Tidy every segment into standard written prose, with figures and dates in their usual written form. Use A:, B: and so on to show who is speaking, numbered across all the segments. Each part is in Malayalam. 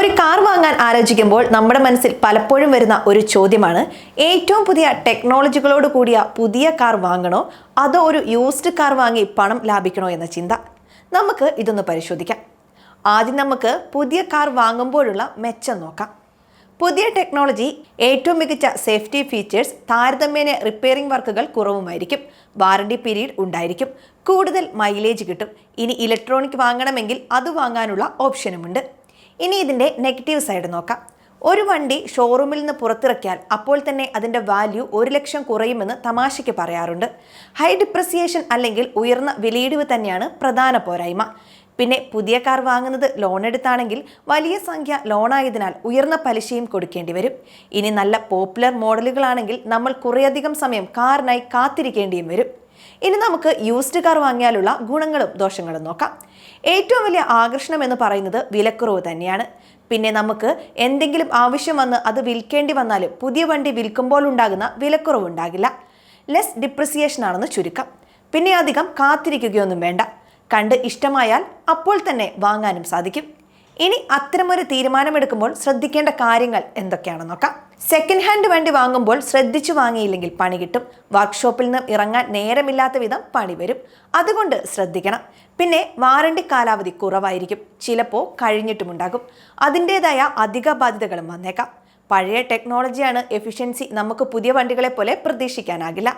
A: ഒരു കാർ വാങ്ങാൻ ആലോചിക്കുമ്പോൾ നമ്മുടെ മനസ്സിൽ പലപ്പോഴും വരുന്ന ഒരു ചോദ്യമാണ്, ഏറ്റവും പുതിയ ടെക്നോളജികളോട് കൂടിയ പുതിയ കാർ വാങ്ങണോ അതോ ഒരു യൂസ്ഡ് കാർ വാങ്ങി പണം ലാഭിക്കണോ എന്ന ചിന്ത. നമുക്ക് ഇതൊന്ന് പരിശോധിക്കാം. ആദ്യം നമുക്ക് പുതിയ കാർ വാങ്ങുമ്പോഴുള്ള മെച്ചം നോക്കാം. പുതിയ ടെക്നോളജി, ഏറ്റവും മികച്ച സേഫ്റ്റി ഫീച്ചേഴ്സ്, താരതമ്യേന റിപ്പയറിംഗ് വർക്കുകൾ കുറവുമായിരിക്കും, വാറണ്ടി പീരീഡ് ഉണ്ടായിരിക്കും, കൂടുതൽ മൈലേജ് കിട്ടും. ഇനി ഇലക്ട്രോണിക് വാങ്ങണമെങ്കിൽ അത് വാങ്ങാനുള്ള ഓപ്ഷനുമുണ്ട്. ഇനി ഇതിൻ്റെ നെഗറ്റീവ് സൈഡ് നോക്കാം. ഒരു വണ്ടി ഷോറൂമിൽ നിന്ന് പുറത്തിറക്കിയാൽ അപ്പോൾ തന്നെ അതിൻ്റെ വാല്യൂ 1 ലക്ഷം കുറയുമെന്ന് തമാശയ്ക്ക് പറയാറുണ്ട്. ഹൈ ഡിപ്രിസിയേഷൻ അല്ലെങ്കിൽ ഉയർന്ന വിലയിടിവ് തന്നെയാണ് പ്രധാന പോരായ്മ. പിന്നെ പുതിയ കാർ വാങ്ങുന്നത് ലോൺ എടുത്താണെങ്കിൽ വലിയ സംഖ്യ ലോണായതിനാൽ ഉയർന്ന പലിശയും കൊടുക്കേണ്ടി വരും. ഇനി നല്ല പോപ്പുലർ മോഡലുകളാണെങ്കിൽ നമ്മൾ കുറേയധികം സമയം കാറിനായി കാത്തിരിക്കേണ്ടിയും വരും. ഇനി നമുക്ക് യൂസ്ഡ് കാർ വാങ്ങിയാലുള്ള ഗുണങ്ങളും ദോഷങ്ങളും നോക്കാം. ഏറ്റവും വലിയ ആകർഷണം എന്ന് പറയുന്നത് വിലക്കുറവ് തന്നെയാണ്. പിന്നെ നമുക്ക് എന്തെങ്കിലും ആവശ്യം വന്ന് അത് വിൽക്കേണ്ടി വന്നാലും പുതിയ വണ്ടി വിൽക്കുമ്പോൾ ഉണ്ടാകുന്ന വിലക്കുറവ് ഉണ്ടാകില്ല. ലെസ് ഡിപ്രിസിയേഷൻ ആണെന്ന് ചുരുക്കം. പിന്നെ അധികം കാത്തിരിക്കുകയൊന്നും വേണ്ട. കണ്ട് ഇഷ്ടമായാൽ അപ്പോൾ തന്നെ വാങ്ങാനും സാധിക്കും. ഇനി അത്തരമൊരു തീരുമാനമെടുക്കുമ്പോൾ ശ്രദ്ധിക്കേണ്ട കാര്യങ്ങൾ എന്തൊക്കെയാണെന്ന് നോക്കാം. സെക്കൻഡ് ഹാൻഡ് വണ്ടി വാങ്ങുമ്പോൾ ശ്രദ്ധിച്ചു വാങ്ങിയില്ലെങ്കിൽ പണി കിട്ടും. വർക്ക്ഷോപ്പിൽ നിന്ന് ഇറങ്ങാൻ നേരമില്ലാത്ത വിധം പണി വരും. അതുകൊണ്ട് ശ്രദ്ധിക്കണം. പിന്നെ വാറണ്ടി കാലാവധി കുറവായിരിക്കും, ചിലപ്പോൾ കഴിഞ്ഞിട്ടുമുണ്ടാകും. അതിൻ്റേതായ അധിക ബാധ്യതകളും വന്നേക്കാം. പഴയ ടെക്നോളജിയാണ് എഫിഷ്യൻസി നമുക്ക് പുതിയ വണ്ടികളെ പോലെ പ്രതീക്ഷിക്കാനാകില്ല.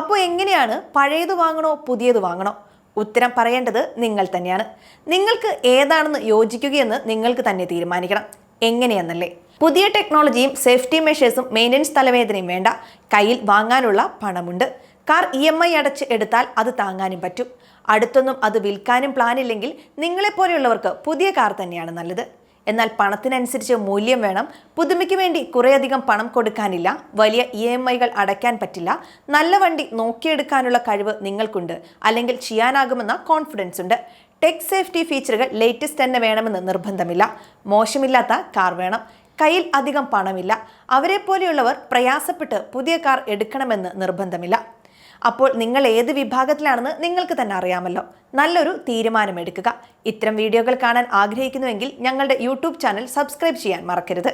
A: അപ്പോൾ എങ്ങനെയാണ് പഴയത് വാങ്ങണോ പുതിയത് വാങ്ങണോ? ഉത്തരം പറയേണ്ടത് നിങ്ങൾ തന്നെയാണ്. നിങ്ങൾക്ക് ഏതാണെന്ന് യോജിക്കുകയെന്ന് നിങ്ങൾക്ക് തന്നെ തീരുമാനിക്കണം. എങ്ങനെയെന്നല്ലേ? പുതിയ ടെക്നോളജിയും സേഫ്റ്റി മെഷേഴ്സും മെയിൻ്റനൻസ് തലവേദനയും വേണ്ട. കയ്യിൽ വാങ്ങാനുള്ള പണമുണ്ട്. കാർ EMI അടച്ച് എടുത്താൽ അത് താങ്ങാനും പറ്റും. അടുത്തൊന്നും അത് വിൽക്കാനും പ്ലാനില്ലെങ്കിൽ നിങ്ങളെപ്പോലെയുള്ളവർക്ക് പുതിയ കാർ തന്നെയാണ് നല്ലത്. എന്നാൽ പണത്തിനനുസരിച്ച് മൂല്യം വേണം. പുതുമയ്ക്ക് വേണ്ടി കുറേയധികം പണം കൊടുക്കാനില്ല. വലിയ EMIകൾ അടയ്ക്കാൻ പറ്റില്ല. നല്ല വണ്ടി നോക്കിയെടുക്കാനുള്ള കഴിവ് നിങ്ങൾക്കുണ്ട്, അല്ലെങ്കിൽ ചെയ്യാനാകുമെന്ന കോൺഫിഡൻസ് ഉണ്ട്. ടെക് സേഫ്റ്റി ഫീച്ചറുകൾ ലേറ്റസ്റ്റ് തന്നെ വേണമെന്ന് നിർബന്ധമില്ല. മോശമില്ലാത്ത കാർ വേണം. കയ്യിൽ അധികം പണമില്ല. അവരെ പോലെയുള്ളവർ പ്രയാസപ്പെട്ട് പുതിയ കാർ എടുക്കണമെന്ന് നിർബന്ധമില്ല. അപ്പോൾ നിങ്ങൾ ഏത് വിഭാഗത്തിലാണെന്ന് നിങ്ങൾക്ക് തന്നെ അറിയാമല്ലോ. നല്ലൊരു തീരുമാനമെടുക്കുക. ഇത്തരം വീഡിയോകൾ കാണാൻ ആഗ്രഹിക്കുന്നുവെങ്കിൽ ഞങ്ങളുടെ YouTube ചാനൽ സബ്സ്ക്രൈബ് ചെയ്യാൻ മറക്കരുത്.